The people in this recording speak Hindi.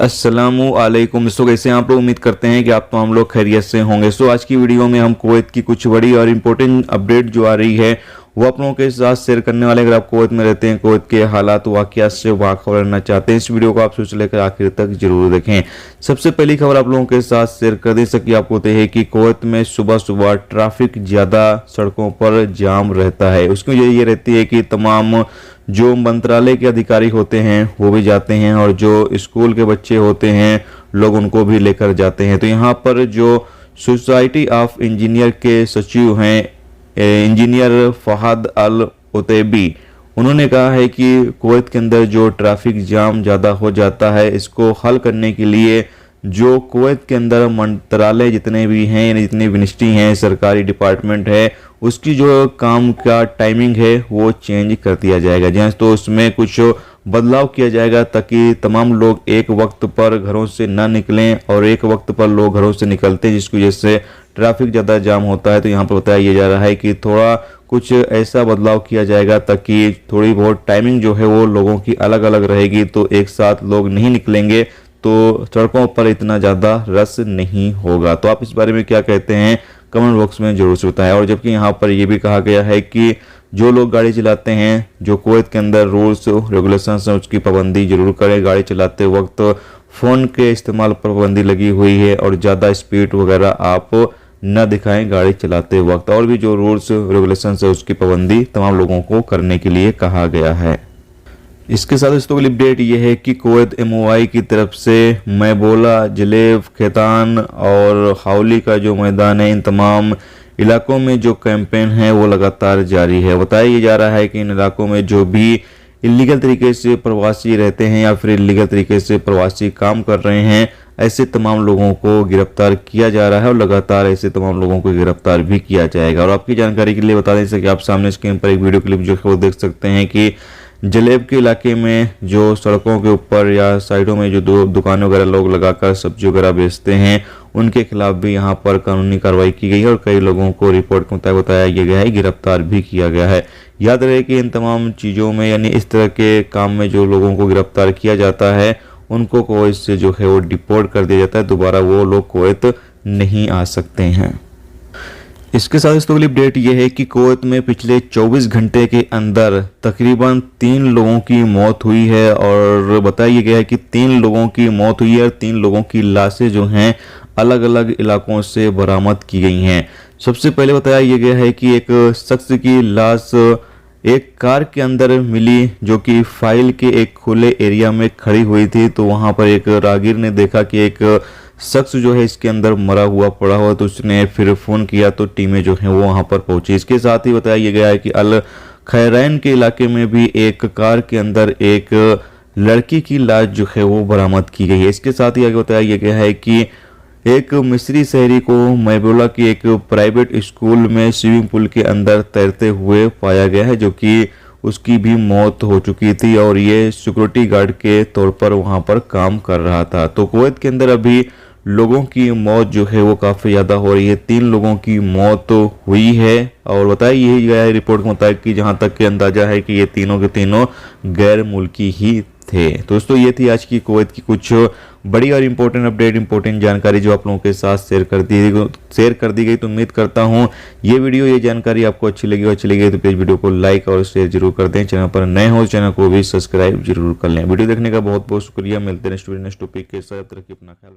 अस्सलामुअलैकुम। सो कैसे आप लोग, उम्मीद करते हैं कि आप तो हम लोग खैरियत से होंगे। सो आज की वीडियो में हम कुवैत की कुछ बड़ी और इम्पोर्टेंट अपडेट जो आ रही है वो आप लोगों के साथ शेयर करने वाले। अगर आप कुवैत में रहते हैं, कुवैत के हालात वाक़यात से वाखबर रहना चाहते हैं, इस वीडियो को आप शुरू से लेकर आखिर तक जरूर देखें। सबसे पहली खबर आप लोगों के साथ शेयर कर दी सकी आपको होते हैं कि कुवैत में सुबह सुबह ट्रैफिक ज़्यादा सड़कों पर जाम रहता है। उसकी वजह ये रहती है कि तमाम जो मंत्रालय के अधिकारी होते हैं वो भी जाते हैं और जो स्कूल के बच्चे होते हैं लोग उनको भी लेकर जाते हैं। तो यहाँ पर जो सोसाइटी ऑफ इंजीनियर के सचिव हैं इंजीनियर फहद अल उतैबी, उन्होंने कहा है कि कुवैत के अंदर जो ट्रैफिक जाम ज़्यादा हो जाता है इसको हल करने के लिए जो कुवैत के अंदर मंत्रालय जितने भी हैं यानी जितनी मिनिस्ट्री हैं, सरकारी डिपार्टमेंट है, उसकी जो काम का टाइमिंग है वो चेंज कर दिया जाएगा। जहाँ तो उसमें कुछ बदलाव किया जाएगा ताकि तमाम लोग एक वक्त पर घरों से ना निकलें और एक वक्त पर लोग घरों से निकलते हैं जिसकी वजह से ट्रैफिक ज़्यादा जाम होता है। तो यहाँ पर बताया जा रहा है कि थोड़ा कुछ ऐसा बदलाव किया जाएगा ताकि थोड़ी बहुत टाइमिंग जो है वो लोगों की अलग अलग रहेगी, तो एक साथ लोग नहीं निकलेंगे तो सड़कों पर इतना ज़्यादा रश नहीं होगा। तो आप इस बारे में क्या कहते हैं कमेंट बॉक्स में जरूर से बताएं। और जबकि यहाँ पर यह भी कहा गया है कि जो लोग गाड़ी चलाते हैं, जो कुवैत के अंदर रूल्स रेगुलेशंस हैं उसकी पाबंदी जरूर करें। गाड़ी चलाते वक्त फ़ोन के इस्तेमाल पर पाबंदी लगी हुई है और ज़्यादा स्पीड वगैरह आप न दिखाएं गाड़ी चलाते वक्त। और भी जो रूल्स रेगुलेशंस है उसकी पाबंदी तमाम लोगों को करने के लिए कहा गया है। इसके साथ दोस्तों अगली अपडेट ये है कि कुवैत MOI की तरफ से मैबोला, जलेब, खेतान और हाउली का जो मैदान है, इन तमाम इलाकों में जो कैंपेन है वो लगातार जारी है। बताया जा रहा है कि इन इलाकों में जो भी इलीगल तरीके से प्रवासी रहते हैं या फिर इलीगल तरीके से प्रवासी काम कर रहे हैं, ऐसे तमाम लोगों को गिरफ्तार किया जा रहा है और लगातार ऐसे तमाम लोगों को गिरफ्तार भी किया जाएगा। और आपकी जानकारी के लिए बता दें कि आप सामने स्क्रीन पर एक वीडियो क्लिप जो है वो देख सकते हैं कि जलेब के इलाके में जो सड़कों के ऊपर या साइडों में जो दुकानें वगैरह लोग लगाकर सब्जी वगैरह बेचते हैं उनके खिलाफ भी यहाँ पर कानूनी कार्रवाई की गई है और कई लोगों को रिपोर्ट के मुताबिक बताया गया है, गिरफ्तार भी किया गया है। याद रहे कि इन तमाम चीज़ों में यानी इस तरह के काम में जो लोगों को गिरफ्तार किया जाता है उनको कुवैत से जो है वो डिपोर्ट कर दिया जाता है, दोबारा वो लोग कुवैत नहीं आ सकते हैं। इसके साथ इस अगली अपडेट यह है कि कुवैत में पिछले 24 घंटे के अंदर तकरीबन 3 लोगों की मौत हुई है और बताया गया है कि 3 लोगों की मौत हुई है और 3 लोगों की लाशें जो हैं अलग अलग इलाकों से बरामद की गई हैं। सबसे पहले बताया गया है कि एक शख्स की लाश एक कार के अंदर मिली जो कि फाइल के एक खुले एरिया में खड़ी हुई थी। तो वहां पर एक राहगीर ने देखा कि एक शख्स जो है इसके अंदर मरा हुआ पड़ा हुआ, तो उसने फिर फ़ोन किया तो टीमें जो हैं वो वहां पर पहुंची। इसके साथ ही बताया गया है कि अल खैरैन के इलाके में भी एक कार के अंदर एक लड़की की लाश जो है वो बरामद की गई है। इसके साथ ही आगे बताया गया है कि एक मिस्री शहरी को मैबोला की एक प्राइवेट स्कूल में स्विमिंग पूल के अंदर तैरते हुए पाया गया है, जो कि उसकी भी मौत हो चुकी थी और ये सिक्योरिटी गार्ड के तौर पर वहां पर काम कर रहा था। तो कुवैत के अंदर अभी लोगों की मौत जो है वो काफ़ी ज़्यादा हो रही है। 3 लोगों की मौत हुई है और बताया यही गया है रिपोर्ट के मुताबिक कि जहां तक के अंदाजा है कि ये तीनों के तीनों गैर मुल्की ही थे। दोस्तों ये थी आज की कुवैत की कुछ बड़ी और इम्पोर्टेंट अपडेट, इम्पोर्टेंट जानकारी जो आप लोगों के साथ शेयर कर दी गई। तो उम्मीद करता हूँ ये वीडियो, ये जानकारी आपको अच्छी लगी तो प्लीज़ वीडियो को लाइक और शेयर जरूर कर दें। चैनल पर नए हो चैनल को भी सब्सक्राइब जरूर कर लें। वीडियो देखने का बहुत बहुत शुक्रिया। मिलते हैं नेक्स्ट टॉपिक के साथ। रखिए अपना ख्याल।